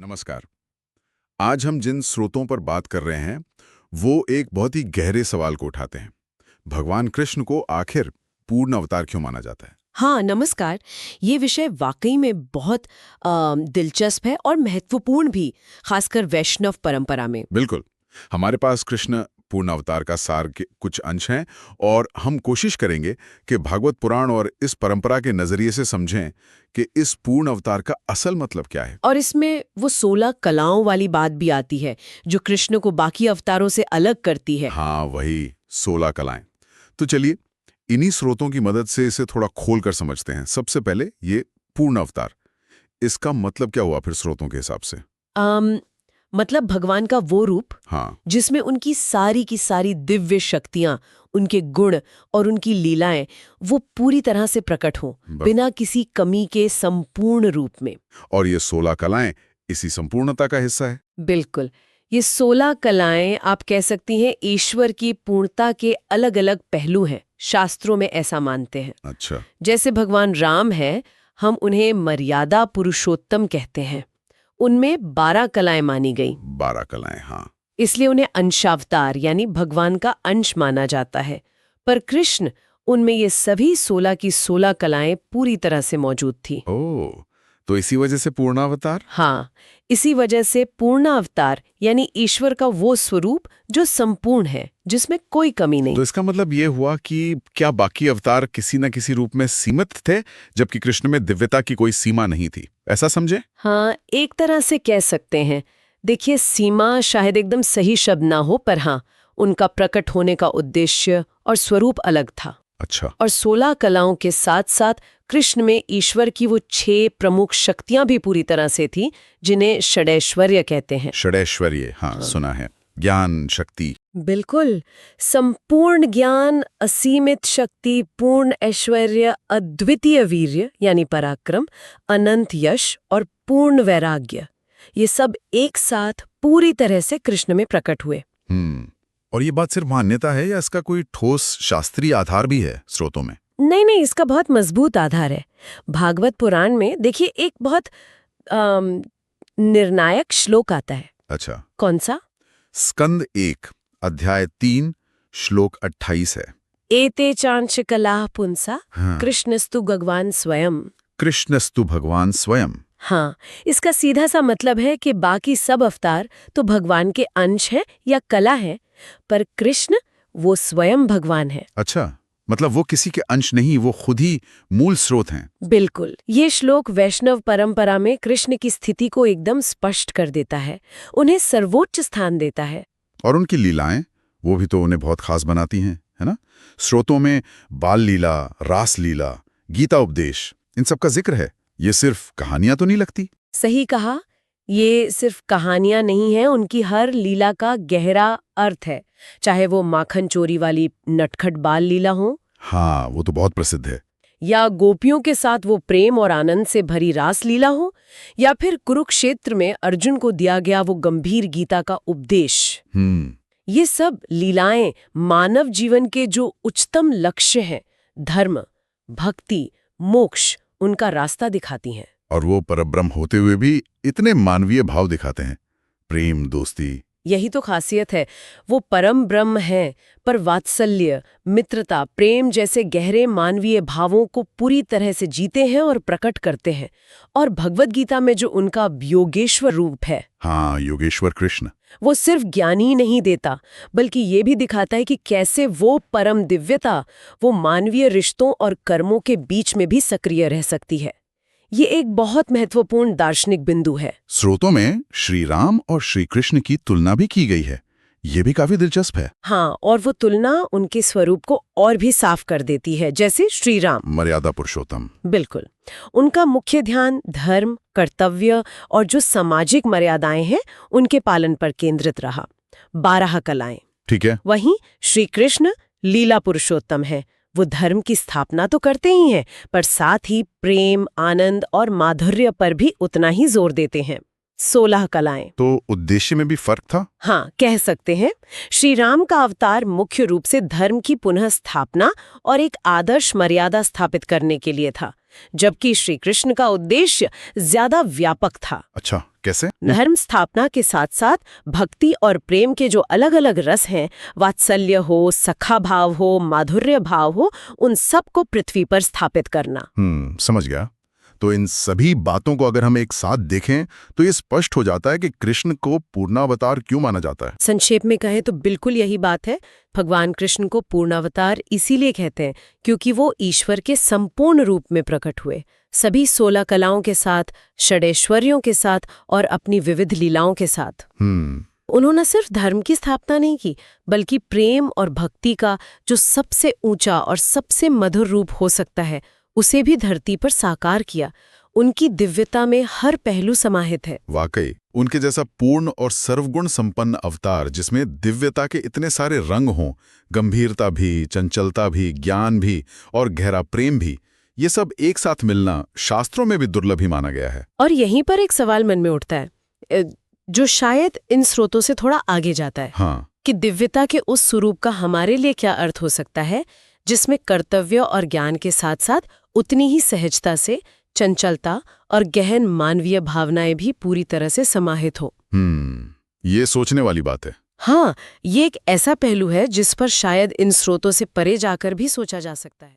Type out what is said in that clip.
नमस्कार। आज हम जिन स्रोतों पर बात कर रहे हैं वो एक बहुत ही गहरे सवाल को उठाते हैं। भगवान कृष्ण को आखिर पूर्ण अवतार क्यों माना जाता है? हाँ, नमस्कार। ये विषय वाकई में बहुत दिलचस्प है और महत्वपूर्ण भी, खासकर वैष्णव परंपरा में। बिल्कुल। हमारे पास कृष्ण पूर्ण अवतार का सार के कुछ अंश हैं और हम कोशिश करेंगे कि भागवत पुराण और इस परंपरा के नजरिए से समझें कि इस पूर्ण अवतार का असल मतलब क्या है। और इसमें वो 16 कलाओं वाली बात भी आती है जो कृष्ण को बाकी अवतारों से अलग करती है। हाँ, वही 16 कलाएं। तो चलिए इन्हीं स्रोतों की मदद से इसे थोड़ा खोल कर समझते हैं। सबसे पहले ये पूर्ण अवतार, इसका मतलब क्या हुआ फिर स्रोतों के हिसाब से? मतलब भगवान का वो रूप हाँ, जिसमें उनकी सारी की सारी दिव्य शक्तियां, उनके गुण और उनकी लीलाएं वो पूरी तरह से प्रकट हों, बिना किसी कमी के संपूर्ण रूप में। और ये 16 कलाएं इसी संपूर्णता का हिस्सा है। बिल्कुल। ये 16 कलाएं आप कह सकती हैं ईश्वर की पूर्णता के अलग अलग पहलू हैं। शास्त्रों में ऐसा मानते हैं। अच्छा। जैसे भगवान राम है, हम उन्हें मर्यादा पुरुषोत्तम कहते हैं। उनमें 12 कलाएं मानी गई, 12 कलाएं, हाँ। इसलिए उन्हें अंशावतार यानी भगवान का अंश माना जाता है। पर कृष्ण, उनमें ये सभी 16 की 16 कलाएं पूरी तरह से मौजूद थी। ओह, तो इसी वजह से पूर्णावतार। हाँ, इसी वजह से पूर्ण अवतार यानी ईश्वर का वो स्वरूप जो संपूर्ण है, जिसमें कोई कमी नहीं। तो इसका मतलब ये हुआ कि क्या बाकी अवतार किसी न किसी रूप में सीमित थे, जबकि कृष्ण में दिव्यता की कोई सीमा नहीं थी, ऐसा समझे? हाँ, एक तरह से कह सकते हैं। देखिए, सीमा शायद एकदम सही शब्द ना हो, पर हाँ, उनका प्रकट होने का उद्देश्य और स्वरूप अलग था। अच्छा। और 16 कलाओं के साथ साथ कृष्ण में ईश्वर की वो 6 प्रमुख शक्तियां भी पूरी तरह से थी, जिन्हें षडैश्वर्य कहते हैं। षडैश्वर्य, हाँ, सुना है। ज्ञान, शक्ति। बिल्कुल। संपूर्ण ज्ञान, असीमित शक्ति, पूर्ण ऐश्वर्य, अद्वितीय वीर्य यानी पराक्रम, अनंत यश और पूर्ण वैराग्य, ये सब एक साथ पूरी तरह से कृष्ण में प्रकट हुए। और ये बात सिर्फ मान्यता है या इसका कोई ठोस शास्त्रीय आधार भी है स्रोतों में? नहीं नहीं, इसका बहुत मजबूत आधार है। भागवत पुराण में देखिए एक बहुत निर्णायक श्लोक आता है। अच्छा। कौन सा? स्कंद 1 अध्याय 3 श्लोक 28 है। एते चांच कला पुंसा हाँ। कृष्णस्तु भगवान स्वयं। कृष्णस्तु भगवान स्वयं। हाँ, इसका सीधा सा मतलब है कि बाकी सब अवतार तो भगवान के अंश हैं या कला हैं, पर कृष्ण वो स्वयं भगवान है। अच्छा, मतलब वो किसी के अंश नहीं, वो खुद ही मूल स्रोत हैं। बिल्कुल। ये श्लोक वैष्णव परंपरा में कृष्ण की स्थिति को एकदम स्पष्ट कर देता है, उन्हें सर्वोच्च स्थान देता है। और उनकी लीलाएं, वो भी तो उन्हें बहुत खास बनाती हैं, है ना? स्रोतों में बाल लीला, रास लीला, गीता उपदेश, इन सब का जिक्र है। ये सिर्फ कहानियां तो नहीं लगती? सही कहा, ये सिर्फ कहानियां नहीं हैं, उनकी हर लीला का गहरा अर्थ है। चाहे वो माखन चोरी वाली नटखट बाल लीला हो, हाँ, वो तो बहुत प्रसिद्ध है। या गोपियों के साथ वो प्रेम और आनंद से भरी रास लीला हो, या फिर कुरुक्षेत्र में अर्जुन को दिया गया वो गंभीर गीता का उपदेश। ये सब लीलाएं मानव जीवन के जो उच्चतम लक्ष्य हैं, धर्म, भक्ति, मोक्ष, उनका रास्ता दिखाती हैं। और वो परब्रह्म होते हुए भी इतने मानवीय भाव दिखाते हैं, प्रेम, दोस्ती। यही तो खासियत है। वो परम ब्रह्म है, पर वात्सल्य, मित्रता, प्रेम जैसे गहरे मानवीय भावों को पूरी तरह से जीते हैं और प्रकट करते हैं। और भगवद गीता में जो उनका योगेश्वर रूप है, हाँ, योगेश्वर कृष्ण, वो सिर्फ ज्ञान ही नहीं देता, बल्कि ये भी दिखाता है कि कैसे वो परम दिव्यता, वो मानवीय रिश्तों और कर्मों के बीच में भी सक्रिय रह सकती है। ये एक बहुत महत्वपूर्ण दार्शनिक बिंदु है। स्रोतों में श्री राम और श्री कृष्ण की तुलना भी की गई है। ये भी काफी दिलचस्प है। हाँ, और वो तुलना उनके स्वरूप को और भी साफ कर देती है। जैसे श्री राम, मर्यादा पुरुषोत्तम। बिल्कुल, उनका मुख्य ध्यान धर्म, कर्तव्य और जो सामाजिक मर्यादाएं हैं उनके पालन पर केंद्रित रहा। 12 कलाएं। ठीक है। वहीं श्री कृष्ण लीला पुरुषोत्तम है। वो धर्म की स्थापना तो करते ही हैं, पर साथ ही प्रेम, आनंद और माधुर्य पर भी उतना ही जोर देते हैं। 16 कलाएं। तो उद्देश्य में भी फर्क था? हाँ, कह सकते हैं। श्री राम का अवतार मुख्य रूप से धर्म की पुनः स्थापना और एक आदर्श मर्यादा स्थापित करने के लिए था, जबकि श्री कृष्ण का उद्देश्य ज्यादा व्यापक था। अच्छा, कैसे? धर्म स्थापना के साथ साथ भक्ति और प्रेम के जो अलग अलग रस हैं, वात्सल्य हो, सखा भाव हो, माधुर्य भाव हो, उन सब को पृथ्वी पर स्थापित करना। समझ गया। तो इन सभी बातों को अगर हम एक साथ देखें तो ये स्पष्ट हो जाता है कि कृष्ण को पूर्णावतार क्यों माना जाता है। संक्षेप में कहें तो बिल्कुल यही बात है। भगवान कृष्ण को पूर्णावतार इसीलिए कहते हैं क्योंकि वो ईश्वर के संपूर्ण रूप में प्रकट हुए, सभी 16 कलाओं के साथ, षडैश्वर्यों के साथ और अपनी विविध लीलाओं के साथ। उन्होंने सिर्फ धर्म की स्थापना नहीं की, बल्कि प्रेम और भक्ति का जो सबसे ऊंचा और सबसे मधुर रूप हो सकता है, उसे भी धरती पर साकार किया। उनकी दिव्यता में हर पहलू समाहित है। वाकई उनके जैसा पूर्ण और सर्वगुण संपन्न अवतार जिसमें दिव्यता के इतने सारे रंग हों, गंभीरता भी, चंचलता भी, ज्ञान भी और गहरा प्रेम भी, ये सब एक साथ मिलना शास्त्रों में भी दुर्लभ ही माना गया है। और यहीं पर एक सवाल मन में उठता है जो शायद इन स्रोतों से थोड़ा आगे जाता है। हाँ। कि दिव्यता के उस स्वरूप का हमारे लिए क्या अर्थ हो सकता है जिसमें कर्तव्य और ज्ञान के साथ साथ उतनी ही सहजता से चंचलता और गहन मानवीय भावनाएं भी पूरी तरह से समाहित हो। ये सोचने वाली बात है। हाँ, ये एक ऐसा पहलू है जिस पर शायद इन स्रोतों से परे जाकर भी सोचा जा सकता है।